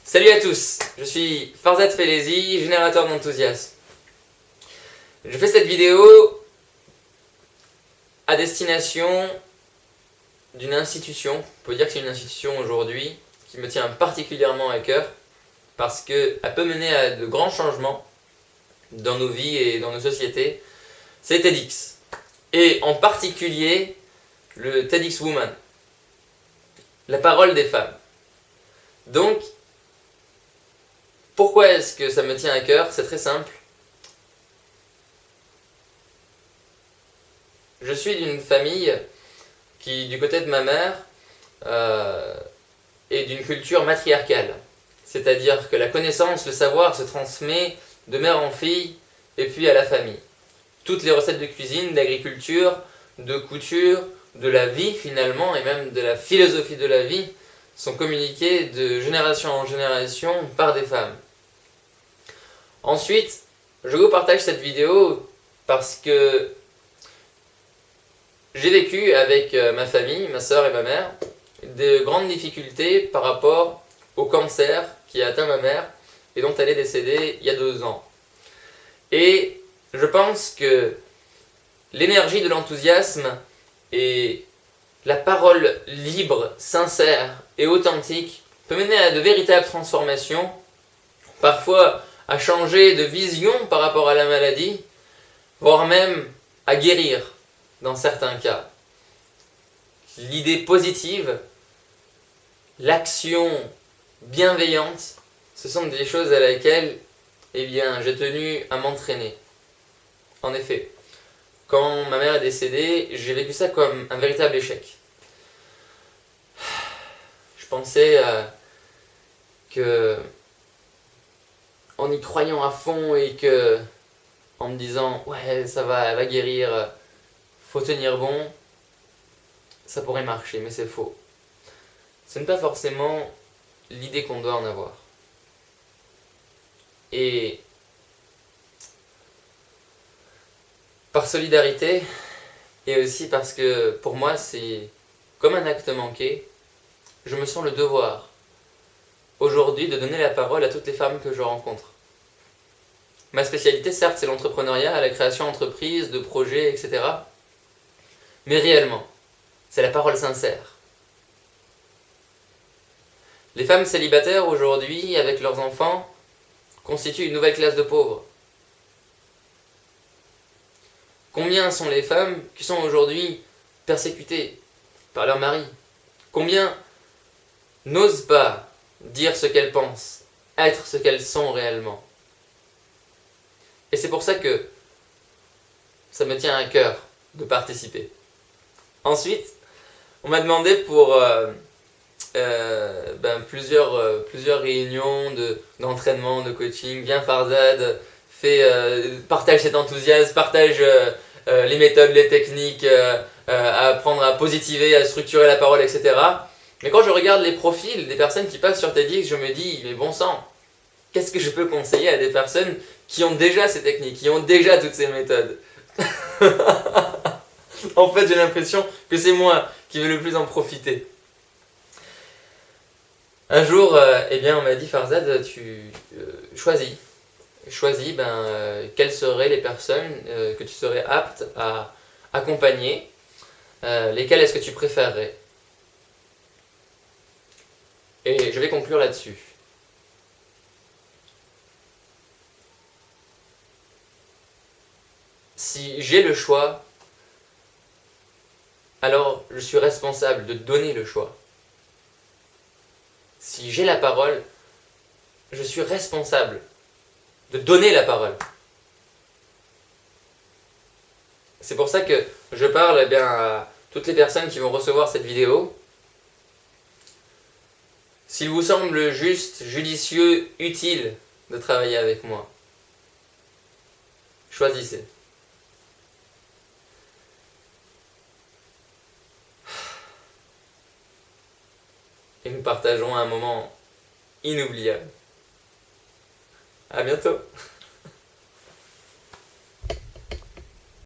Salut à tous, je suis Farzad Felezi, générateur d'enthousiasme. Je fais cette vidéo à destination d'une institution, on peut dire que c'est une institution aujourd'hui qui me tient particulièrement à cœur parce qu'elle peut mener à de grands changements dans nos vies et dans nos sociétés. C'est TEDx, et en particulier le TEDx Woman, la parole des femmes. Donc, pourquoi est-ce que ça me tient à cœur? C'est très simple. Je suis d'une famille qui, du côté de ma mère, est d'une culture matriarcale. C'est-à-dire que la connaissance, le savoir se transmet de mère en fille et puis à la famille. Toutes les recettes de cuisine, d'agriculture, de couture, de la vie finalement, et même de la philosophie de la vie, sont communiquées de génération en génération par des femmes. Ensuite, je vous partage cette vidéo parce que j'ai vécu avec ma famille, ma soeur et ma mère, de grandes difficultés par rapport au cancer qui a atteint ma mère et dont elle est décédée il y a 2 ans. Et je pense que l'énergie de l'enthousiasme et la parole libre, sincère et authentique peut mener à de véritables transformations, parfois à changer de vision par rapport à la maladie, voire même à guérir dans certains cas. L'idée positive, l'action bienveillante, ce sont des choses à laquelle j'ai tenu à m'entraîner. En effet, quand ma mère est décédée, j'ai vécu ça comme un véritable échec. Je pensais que en y croyant à fond et que en me disant ouais ça va, elle va guérir, faut tenir bon, ça pourrait marcher, mais c'est faux. Ce n'est pas forcément l'idée qu'on doit en avoir. Et par solidarité, et aussi parce que pour moi c'est comme un acte manqué, je me sens le devoir aujourd'hui de donner la parole à toutes les femmes que je rencontre. Ma spécialité, certes, c'est l'entrepreneuriat, la création d'entreprises, de projets, etc. Mais réellement, c'est la parole sincère. Les femmes célibataires aujourd'hui, avec leurs enfants, constituent une nouvelle classe de pauvres. Combien sont les femmes qui sont aujourd'hui persécutées par leur mari? Combien n'osent pas dire ce qu'elles pensent, être ce qu'elles sont réellement? Et c'est pour ça que ça me tient à cœur de participer. Ensuite, on m'a demandé pour plusieurs réunions d'entraînement, de coaching. Viens Farzad, partage cet enthousiasme, partage les méthodes, les techniques, apprendre à positiver, à structurer la parole, etc. Mais quand je regarde les profils des personnes qui passent sur TEDx, je me dis, mais bon sang, qu'est-ce que je peux conseiller à des personnes qui ont déjà ces techniques, qui ont déjà toutes ces méthodes? En fait, j'ai l'impression que c'est moi qui vais le plus en profiter. Un jour, on m'a dit, Farzad, tu choisis quelles seraient les personnes que tu serais apte à accompagner, lesquelles est-ce que tu préférerais? Et je vais conclure là-dessus. Si j'ai le choix, alors je suis responsable de donner le choix. Si j'ai la parole, je suis responsable de donner la parole. C'est pour ça que je parle à toutes les personnes qui vont recevoir cette vidéo. S'il vous semble juste, judicieux, utile de travailler avec moi, choisissez. Et nous partagerons un moment inoubliable. À bientôt.